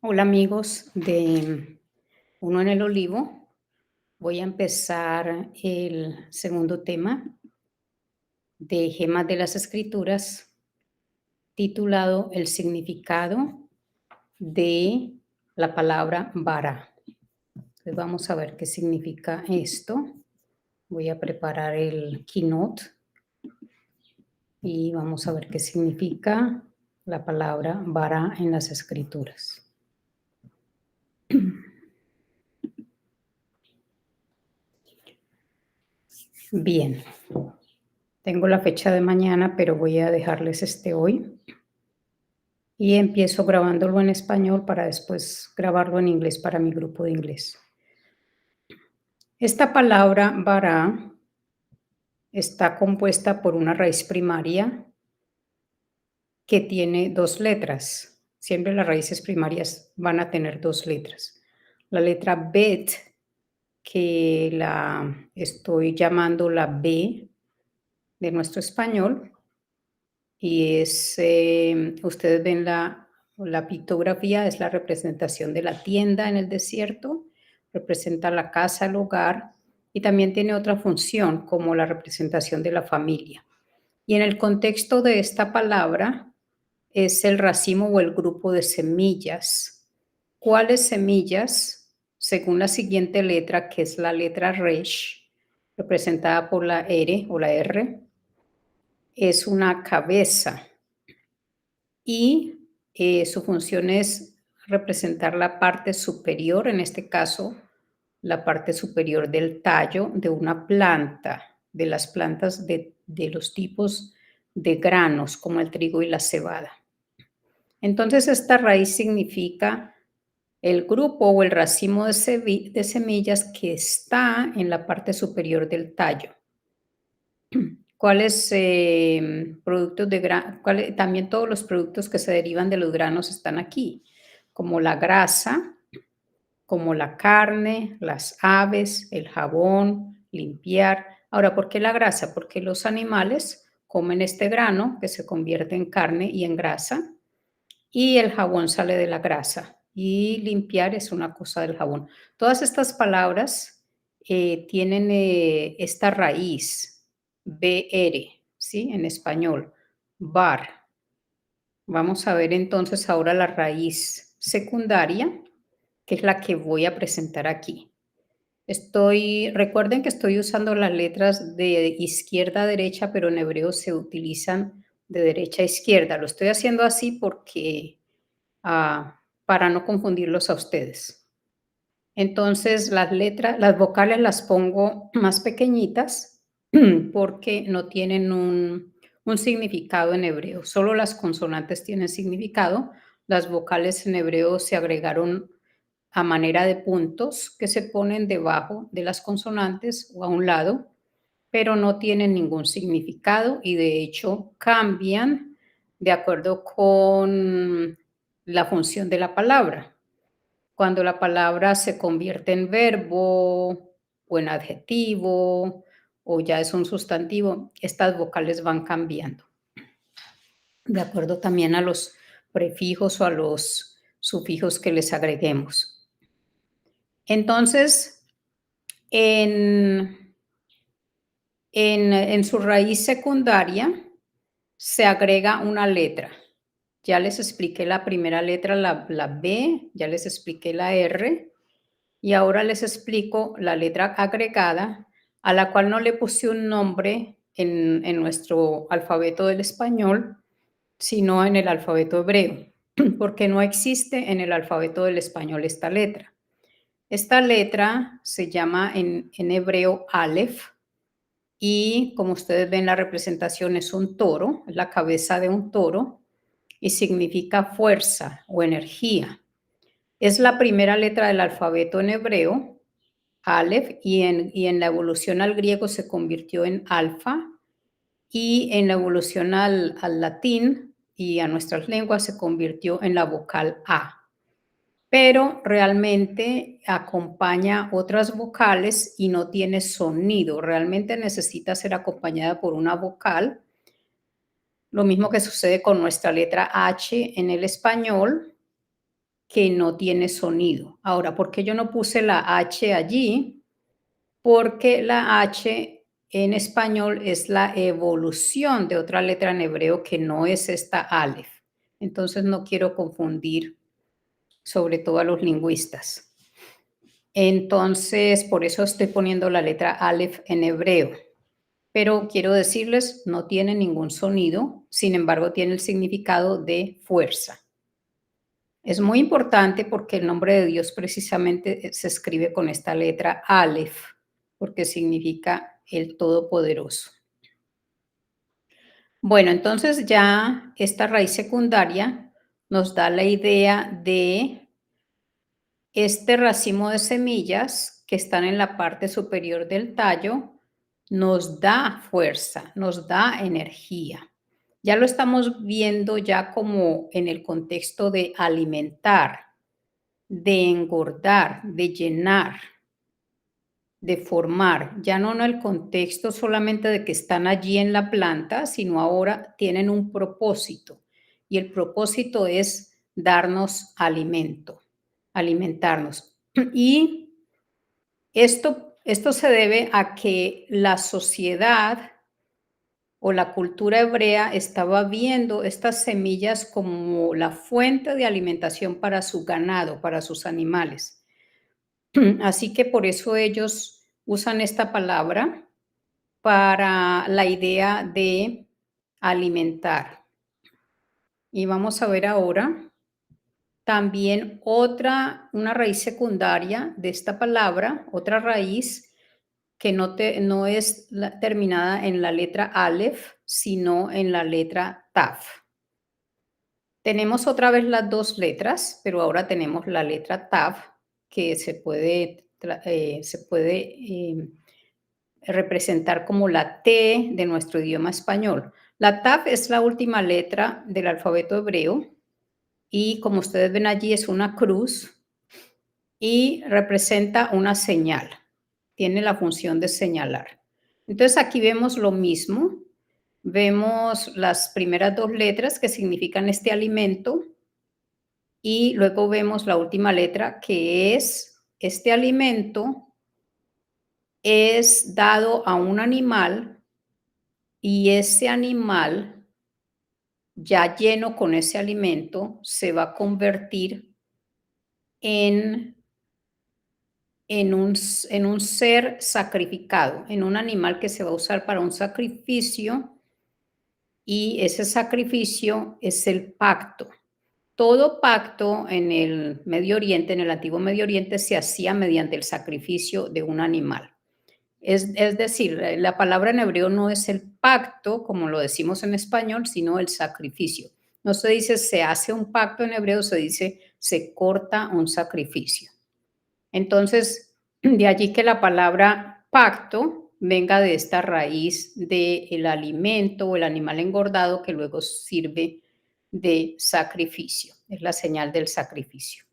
Hola amigos de Uno en el Olivo. Voy a empezar el segundo tema de Gemas de las Escrituras, titulado El significado de la palabra vara. Entonces vamos a ver qué significa esto. Voy a preparar el keynote y vamos a ver qué significa la palabra vara en las Escrituras. Bien, tengo la fecha de mañana, pero voy a dejarles hoy. Y empiezo grabándolo en español para después grabarlo en inglés para mi grupo de inglés. Esta palabra vara está compuesta por una raíz primaria que tiene dos letras. Siempre las raíces primarias van a tener dos letras. La letra bet, que la estoy llamando la B de nuestro español, y ustedes ven la pictografía, es la representación de la tienda en el desierto, representa la casa, el hogar, y también tiene otra función como la representación de la familia. Y en el contexto de esta palabra es el racimo o el grupo de semillas. ¿Cuáles semillas? Según la siguiente letra, que es la letra Resh, representada por la R o la R, es una cabeza. Y su función es representar la parte superior, en este caso, la parte superior del tallo de una planta, de las plantas de los tipos de granos, como el trigo y la cebada. Entonces, esta raíz significa el grupo o el racimo de semillas que está en la parte superior del tallo. ¿Cuáles productos de grano? También todos los productos que se derivan de los granos están aquí, como la grasa, como la carne, las aves, el jabón, limpiar. Ahora, ¿por qué la grasa? Porque los animales comen este grano que se convierte en carne y en grasa, y el jabón sale de la grasa, y limpiar es una cosa del jabón. Todas estas palabras tienen esta raíz, BR, ¿sí? En español, bar. Vamos a ver entonces ahora la raíz secundaria, que es la que voy a presentar aquí. Recuerden que estoy usando las letras de izquierda a derecha, pero en hebreo se utilizan de derecha a izquierda. Lo estoy haciendo así porque para no confundirlos a ustedes. Entonces, las vocales las pongo más pequeñitas porque no tienen un significado en hebreo. Solo las consonantes tienen significado. Las vocales en hebreo se agregaron a manera de puntos que se ponen debajo de las consonantes o a un lado, pero no tienen ningún significado y de hecho cambian de acuerdo con la función de la palabra. Cuando la palabra se convierte en verbo o en adjetivo o ya es un sustantivo, estas vocales van cambiando, de acuerdo también a los prefijos o a los sufijos que les agreguemos. Entonces, en su raíz secundaria se agrega una letra. Ya les expliqué la primera letra, la B, ya les expliqué la R, y ahora les explico la letra agregada, a la cual no le puse un nombre en nuestro alfabeto del español, sino en el alfabeto hebreo, porque no existe en el alfabeto del español esta letra. Esta letra se llama en hebreo Aleph, y como ustedes ven la representación es un toro, es la cabeza de un toro, y significa fuerza o energía. Es la primera letra del alfabeto en hebreo, Aleph, y en la evolución al griego se convirtió en alfa, y en la evolución al latín y a nuestras lenguas se convirtió en la vocal A. Pero realmente acompaña otras vocales y no tiene sonido. Realmente necesita ser acompañada por una vocal. Lo mismo que sucede con nuestra letra H en el español, que no tiene sonido. Ahora, ¿por qué yo no puse la H allí? Porque la H en español es la evolución de otra letra en hebreo que no es esta Aleph. Entonces no quiero confundir sobre todo a los lingüistas. Entonces, por eso estoy poniendo la letra Aleph en hebreo. Pero quiero decirles, no tiene ningún sonido, sin embargo, tiene el significado de fuerza. Es muy importante porque el nombre de Dios precisamente se escribe con esta letra Aleph, porque significa el Todopoderoso. Bueno, entonces ya esta raíz secundaria nos da la idea de este racimo de semillas que están en la parte superior del tallo, nos da fuerza, nos da energía. Ya lo estamos viendo ya como en el contexto de alimentar, de engordar, de llenar, de formar, ya no en el contexto solamente de que están allí en la planta, sino ahora tienen un propósito. Y el propósito es darnos alimento, alimentarnos. Y esto se debe a que la sociedad o la cultura hebrea estaba viendo estas semillas como la fuente de alimentación para su ganado, para sus animales. Así que por eso ellos usan esta palabra para la idea de alimentar. Y vamos a ver ahora también una raíz secundaria de esta palabra, otra raíz que no es terminada en la letra Aleph, sino en la letra Taf. Tenemos otra vez las dos letras, pero ahora tenemos la letra Taf, que se puede representar como la T de nuestro idioma español. La Taf es la última letra del alfabeto hebreo y como ustedes ven allí es una cruz y representa una señal. Tiene la función de señalar. Entonces aquí vemos lo mismo. Vemos las primeras dos letras que significan este alimento y luego vemos la última letra que es este alimento es dado a un animal y ese animal ya lleno con ese alimento se va a convertir en, en un ser sacrificado, en un animal que se va a usar para un sacrificio y ese sacrificio es el pacto. Todo pacto en el Medio Oriente, en el antiguo Medio Oriente, se hacía mediante el sacrificio de un animal. Es decir, la palabra en hebreo no es el pacto, como lo decimos en español, sino el sacrificio. No se dice se hace un pacto en hebreo, se dice se corta un sacrificio. Entonces, de allí que la palabra pacto venga de esta raíz del alimento o el animal engordado que luego sirve de sacrificio. Es la señal del sacrificio.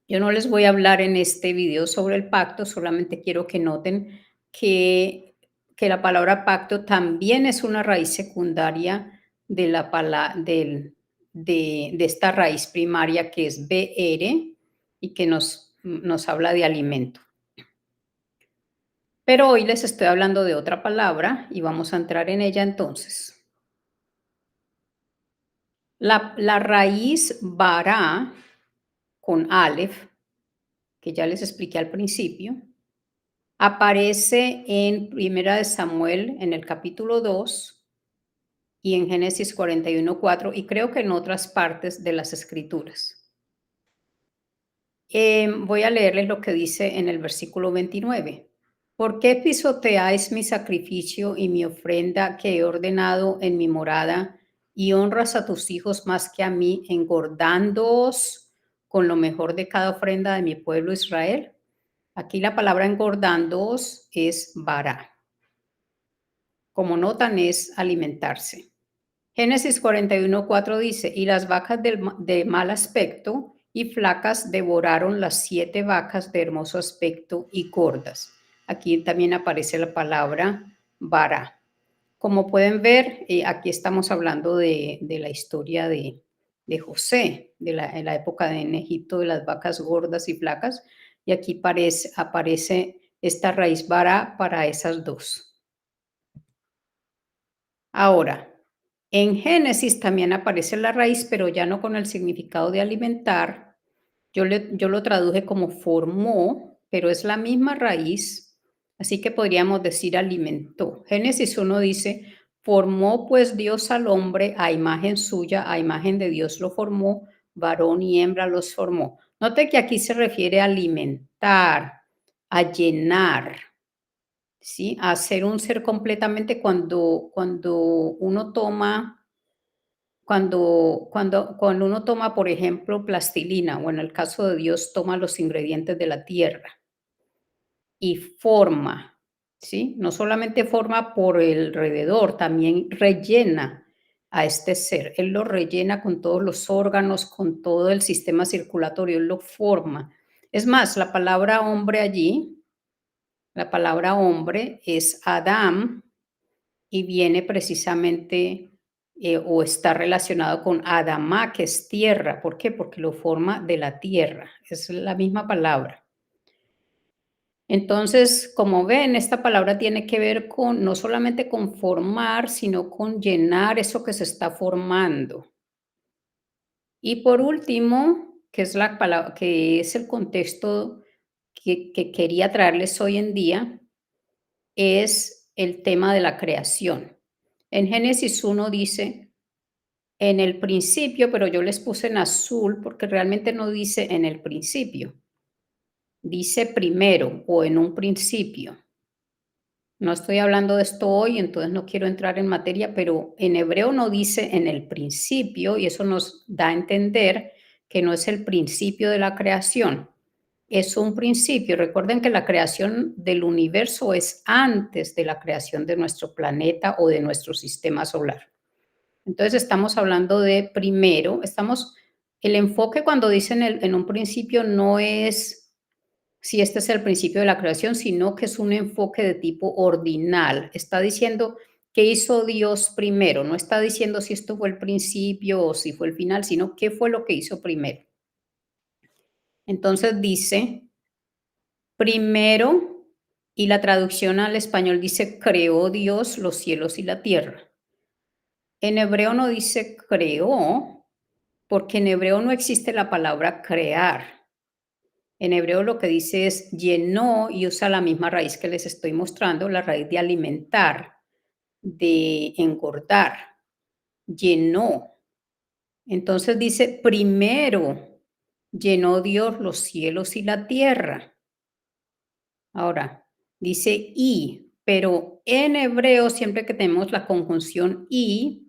Yo no les voy a hablar en este video sobre el pacto, solamente quiero que noten que, la palabra pacto también es una raíz secundaria de, de esta raíz primaria que es BR y que nos habla de alimento. Pero hoy les estoy hablando de otra palabra y vamos a entrar en ella entonces. La raíz bara con Aleph, que ya les expliqué al principio, aparece en Primera de Samuel en el capítulo 2 y en Génesis 41:4 y creo que en otras partes de las Escrituras. Voy a leerles lo que dice en el versículo 29. ¿Por qué pisoteáis mi sacrificio y mi ofrenda que he ordenado en mi morada y honras a tus hijos más que a mí, engordándoos con lo mejor de cada ofrenda de mi pueblo Israel? Aquí la palabra engordándoos es vara. Como notan, es alimentarse. Génesis 41:4 dice, y las vacas de mal aspecto y flacas devoraron las 7 vacas de hermoso aspecto y gordas. Aquí también aparece la palabra vara. Como pueden ver, aquí estamos hablando de la historia de de José, en la época en Egipto de las vacas gordas y flacas, y aquí aparece esta raíz bara para esas dos. Ahora, en Génesis también aparece la raíz, pero ya no con el significado de alimentar. Yo lo traduje como formó, pero es la misma raíz, así que podríamos decir alimentó. Génesis 1 dice, formó pues Dios al hombre a imagen suya, a imagen de Dios lo formó, varón y hembra los formó. Note que aquí se refiere a alimentar, a llenar, ¿sí? A ser un ser completamente cuando uno toma cuando uno toma, por ejemplo, plastilina, o en el caso de Dios, toma los ingredientes de la tierra y forma, ¿sí? No solamente forma por alrededor, también rellena a este ser. Él lo rellena con todos los órganos, con todo el sistema circulatorio, él lo forma. Es más, la palabra hombre allí, la palabra hombre es Adam, y viene precisamente o está relacionado con Adamá, que es tierra. ¿Por qué? Porque lo forma de la tierra. Es la misma palabra. Entonces, como ven, esta palabra tiene que ver con no solamente con formar, sino con llenar eso que se está formando. Y por último, que es la palabra, que es el contexto que quería traerles hoy en día, es el tema de la creación. En Génesis 1 dice, en el principio, pero yo les puse en azul porque realmente no dice en el principio, dice primero o en un principio. No estoy hablando de esto hoy, entonces no quiero entrar en materia, pero en hebreo no dice en el principio y eso nos da a entender que no es el principio de la creación, es un principio. Recuerden que la creación del universo es antes de la creación de nuestro planeta o de nuestro sistema solar. Entonces estamos hablando de primero, el enfoque cuando dicen en un principio no es si este es el principio de la creación, sino que es un enfoque de tipo ordinal. Está diciendo qué hizo Dios primero, no está diciendo si esto fue el principio o si fue el final, sino qué fue lo que hizo primero. Entonces dice, primero, y la traducción al español dice, creó Dios los cielos y la tierra. En hebreo no dice creó, porque en hebreo no existe la palabra crear. En hebreo lo que dice es llenó y usa la misma raíz que les estoy mostrando, la raíz de alimentar, de engordar, llenó. Entonces dice, primero llenó Dios los cielos y la tierra. Ahora, dice y, pero en hebreo siempre que tenemos la conjunción y,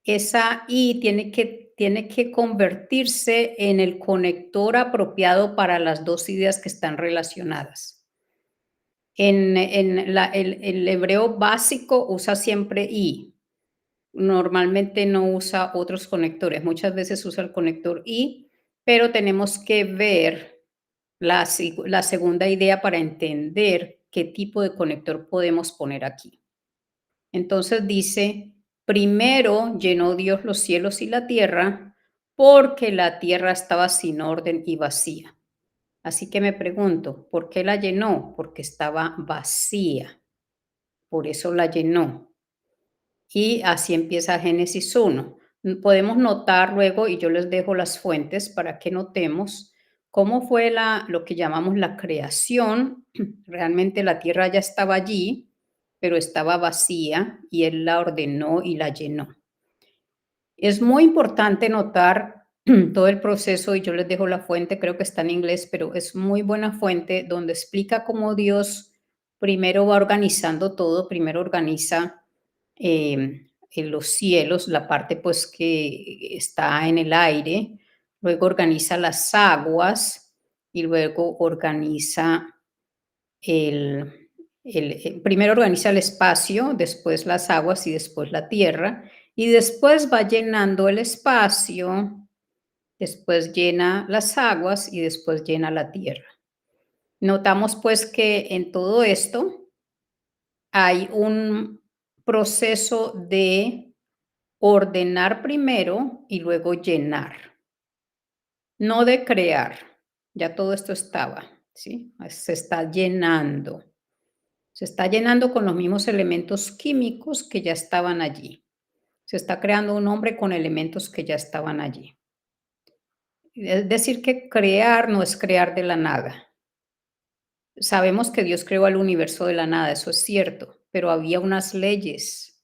esa I tiene que convertirse en el conector apropiado para las dos ideas que están relacionadas. El hebreo básico usa siempre I. Normalmente no usa otros conectores. Muchas veces usa el conector I, pero tenemos que ver la segunda idea para entender qué tipo de conector podemos poner aquí. Entonces dice, primero llenó Dios los cielos y la tierra porque la tierra estaba sin orden y vacía. Así que me pregunto, ¿por qué la llenó? Porque estaba vacía, por eso la llenó. Y así empieza Génesis 1. Podemos notar luego, y yo les dejo las fuentes para que notemos cómo fue lo que llamamos la creación. Realmente la tierra ya estaba allí, pero estaba vacía y él la ordenó y la llenó. Es muy importante notar todo el proceso y yo les dejo la fuente, creo que está en inglés, pero es muy buena fuente donde explica cómo Dios primero va organizando todo, primero organiza en los cielos, la parte pues que está en el aire, luego organiza las aguas y luego organiza primero organiza el espacio, después las aguas y después la tierra, y después va llenando el espacio, después llena las aguas y después llena la tierra. Notamos pues que en todo esto hay un proceso de ordenar primero y luego llenar, no de crear. Ya todo esto estaba, ¿sí? Se está llenando. Se está llenando con los mismos elementos químicos que ya estaban allí. Se está creando un hombre con elementos que ya estaban allí. Es decir, que crear no es crear de la nada. Sabemos que Dios creó al universo de la nada, eso es cierto, pero había unas leyes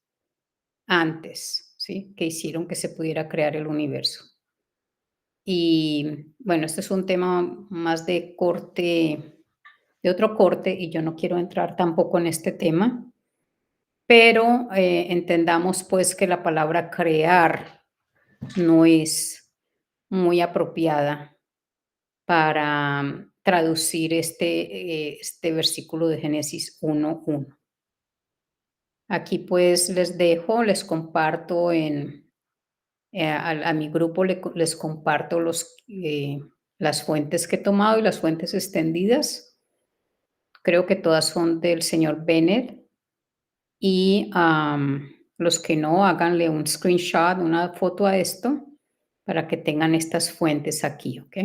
antes, ¿sí? Que hicieron que se pudiera crear el universo. Y bueno, este es un tema más de corte, de otro corte, y yo no quiero entrar tampoco en este tema, pero entendamos pues que la palabra crear no es muy apropiada para traducir este versículo de Génesis 1:1. Aquí pues les dejo, les comparto a mi grupo les comparto las fuentes que he tomado y las fuentes extendidas. Creo que todas son del señor Bennett y los que no, háganle un screenshot, una foto a esto para que tengan estas fuentes aquí, ¿ok?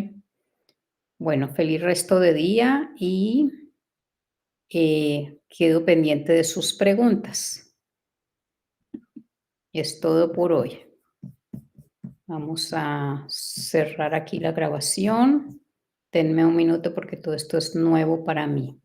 Bueno, feliz resto de día y quedo pendiente de sus preguntas. Es todo por hoy. Vamos a cerrar aquí la grabación. Denme un minuto porque todo esto es nuevo para mí.